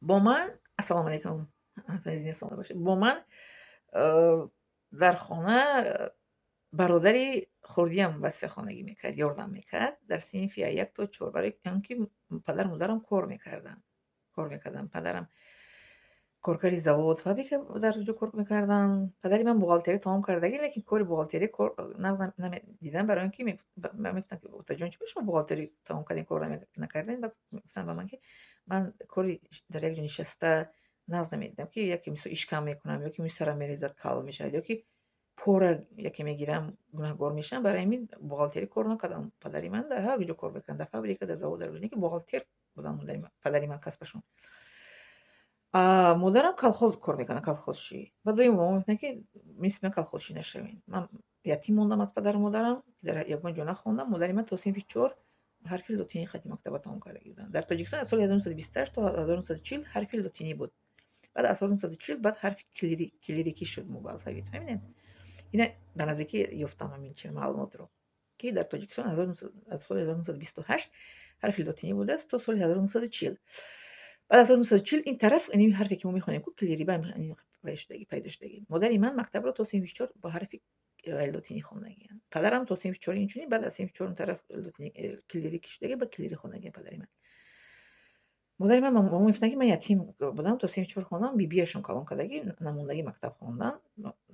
با من ассалому алайкум. عزیزی سلام باشه. با من در خانه برادری خردیم وصف خانگی میکرد، یاردم میکرد در صنف 1 تا 4 برای اینکه پدر مادرم کار میکردن. پدرم کارگری завод فابریک در اونجا کار میکردن. پدری من بوغالتری تمام کردگی، لیکن کاری بوغالتری کار نمیدیدن. برای اینکه میگفتن که اوتا جان چی شما بوغالتری تمام کردین کار نکردین؟ بعد میگفتن به من که من کاری در یک جا نشسته ناز نمیدیدم که یکی میسو ایش کم میکنم، یکی می سرم میریزه کال میشه، یکی پورا یکی میگیرم گناهگار میشم. برای همین بوغالتری کار نکردم. پدری من در هر جا کار میکرد، در فابریک، در завод، در که بوغالتر بودن. پدری من کسبشون. مادرم колхоз кор мекунад, колхозчӣ. Баъд доим мамам мегуфтанд ки мисли ман колхозчӣ нашавен. Ман ятим мондам аз падару модарам, ки дар ягон ҷо нахондам. Модари ман то синфи 4 ҳарфи лотинӣ хати мактаба тамом кардагӣ буданд. Дар Тоҷикистон аз соли 1928 то 1940 ҳарфи лотинӣ буд. Баъд аз соли 1940 баъд ҳарфи клирикӣ шуд алфавит. Мебинед? Ина ба наздикӣ ёфтам ҳамин чиз маълумотро, ки дар Тоҷикистон аз соли 1928 ҳарфи лотинӣ будааст то соли 1940. بعد از سال 1940 این طرف، یعنی حرفی که ما میخونیم که کلیری با پیدا شدگی. مادری من مکتب رو تا صنف 4 با حرف لاتینی خوندگی. پدرم تا صنف 4 اینجوری، بعد از صنف 4 اون طرف لاتینی کلیری کشیدگی، با کلیری خوندگی پدری من. مادری من مامان میگفتن که من یتیم بودم تا صنف 4 خوندم، بیشون کالون کردگی نموندگی مکتب خوندن.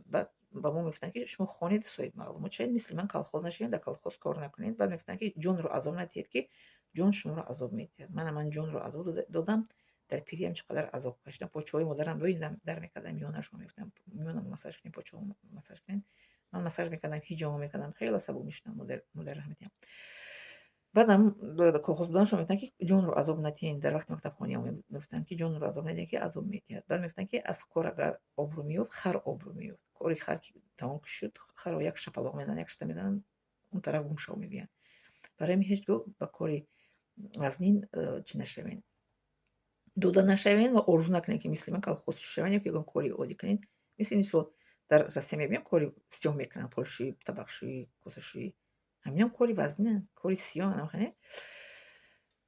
بعد بابام میگفتن که شما خونید صاحب معلومات شاید مثل من کالخوز نشین، در کالخوز کار نکنید. بعد میگفتن که جون رو عذاب ندید که جون شما رو عذاب میده. من جون رو عذاب دادم. در پیریم چقدر عذاب کشیدم. پاچه‌های مادرم رو در میکردم، میونش رو میگفتم میونم مساج کنیم، پاچه‌ام مساج کنیم. من مساج میکردم، هیجام میکردم، خیلی عصبی میشدم. مادر رحمتی. بعدم کالخوز بودنشون میگفتن که جون رو عذاب ندین. در وقت مکتب خونیام میگفتن که جون رو عذاب ندین که عذاب میدید. بعد میگفتن که از کار اگر آبرو میافت، خر آبرو میافت. کاری خر که تمام شد، خر رو یک شپلاق میزنن، یک شتا میزنن، اون طرف گم شو میگن. برای همین هیچ با کاری وزنین چی نشوین، دودا نشوین و آرزو نکنین که مثل من کالخوز شوین یا که یگان کاری عادی کنین. مثل نیست در راسته میبینیم کاری سیاه میکنن، پولشویی، طبقشویی، کوسه‌شویی. همین کاری وزنه، کاری سیاه نمیخونه.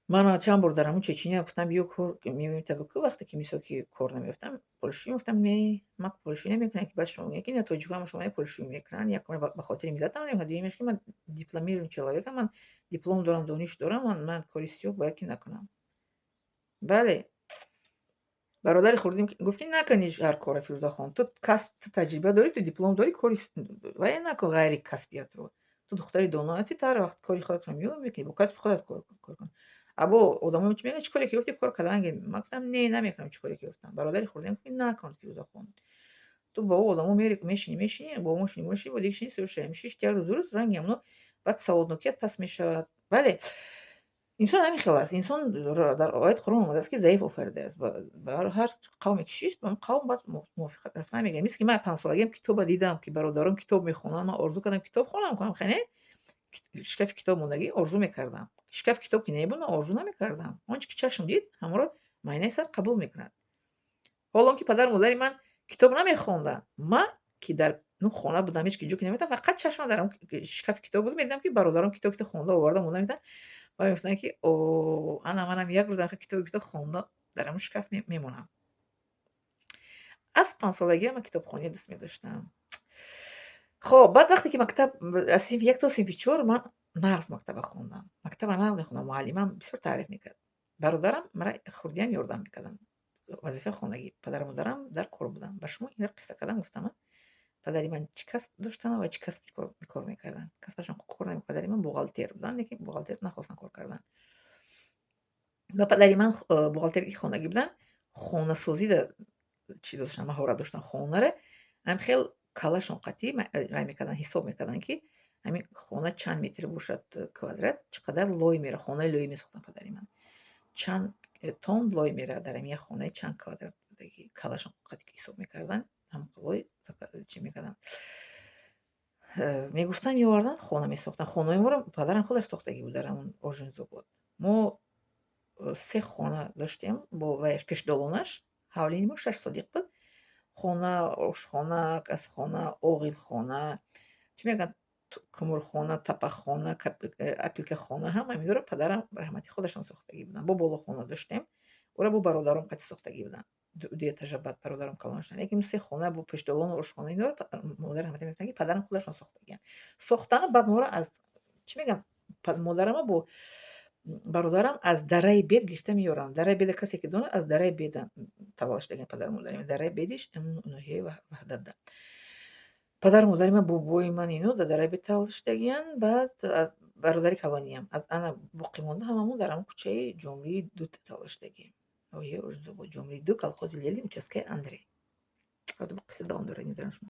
من چند بار در همون چچینی گفتم بیا کار می‌بینیم طبقه. وقتی که میسا که کار نمی‌رفتم پولشویی گفتم نه من پولشویی نمی‌کنم که بعد شما میگین که نه توجیه هم شما پولشویی می‌کنن. یک کار به خاطر ملت نمی‌کنم. دومیش که من دیپلمیر چلاویکم، من دیپلم دارم، دانش دارم. من کاری سیاه باید که نکنم. بله. برادر خوردیم گفت که نکنی هر کار. فیروزه خان تو کسب، تو تجربه داری، تو دیپلم داری، کاری وای نکن غیر کسبیت رو. تو دختری دانا هستی، تا هر وقت کاری خودت رو می‌کنی، با کسب خودت کار کن. ابا آدما چی میگن چیکاری که گفتی کار کردن؟ من گفتم نه نمیکنم. چیکاری که گفتم برادر خوردیم که نکن فیروزه خان. تو با او آدما میشینی با اون میشینی با دیگه شینی سرش میشیش دیگه رو درست رنگ همونو بعد سوادنوکیت پس میشود. بله. инсон ҳамин хел аст. инсон дар ояти Қуръон омадааст ки заиф офаридааст. ба ҳар қавме ки шист ба он қавм бояд мувофиқат рафтан мегирад. мисли ки ман 5 солагиам китоба дидам ки бародарам китоб мехонанд. ман орзу кардам китоб хонам кунам. хеле шкафи китоб мондагӣ орзу мекардам. шкафи китоб ки небуд ман орзу намекардам. он чӣ ки чашм дид ҳамаро майнаи сар қабул мекунад. ҳолон ки падару модари ман китоб намехонданд, ман ки дар ну хона будам, ҳеҷ ки ҷо ки намерафтам, фақат чашмам дар шкафи китоб буд. медидам ки бародарам китоб хонда оварда монда медан. و می‌گفتن که اوه منم یک روز کتاب خوندم در همون شکاف میمونم. از 5 سالگی من کتابخوانی دوست می‌داشتم. خب بعد وقتی که مکتب از صنف 1 تا صنف 4 من نقض مکتب خوندم. مکتب نقض می‌خوندم. معلمم بسیار تعریف می‌کرد. برادرم مرا خردیم یاردم می‌کردن. وظیفه خانگی. پدر و مادرم در کار بودن. به شما این قصه کردم گفتم. پدری من چی کسب داشتن و چی کسب کار می‌کردن. کسبشون کار نمی‌کردن. پدری من بوغالتر بودن، لیکن بوغالتر نخواستن کار کردن. و پدری من بوغالتری خانگی بودن. خانه‌سازی چی داشتن، مهارت داشتن. خانه رو هم خیلی کلاشون قطعی میکردن، حساب میکردن که همین خانه چند متر باشد کوادرات، چقدر لای میره. خانه لای میساختن پدری من. چند تن لای میره در این خانه چند کوادرات دیگه کلاشون قطعی حساب میکردن. هم لای چی میکردن میگفتن میآوردن خانه میساختن. خانه ما رو پدرم خودش ساختگی بود در اون اورژنزوباد. ما 3 خانه داشتیم با ویش пешдолонаш. ҳавлини мо 6 содиқ буд. خона، ошхона, газхона, оғилхона, чӣ мегӯянд, кӯмурхона, тапахона, апликахона, ҳама инҳоро падарам раҳмати худашон сохтагӣ буданд. бо болохона доштем. ора бо бародарам қати сохтагӣ буданд. Ду этажа баъд бародарам калон шуданд. Яке се хона бо пештолону ошхона инро модарам ҳамаша мегуфтанд ки падарам худашон сохтагиянд. Сохтанд баъд маро аз чӣ мегӯям модарама бо бародарам аз дараи бед гирифта меёранд. Дараи беда касе ки донад аз дараи беда таваллуд шудагиянд падару модари ман. Дараи бедиш ноҳияи Ваҳдатда. Падару модари ман бобои ман ино дар дараи бед таваллуд шудагиянд. Баъд аз бародари калониам аз ана боқӣ монда ҳамамон дар ҳамон кӯчаи Ҷомлии 2 таваллуд шудагием. Ноҳияи Урзубод, Ҷомлии 2, колхози Лелин, участкаи Андрей. Ҳадо қисса давом дорад, мезанам шумо.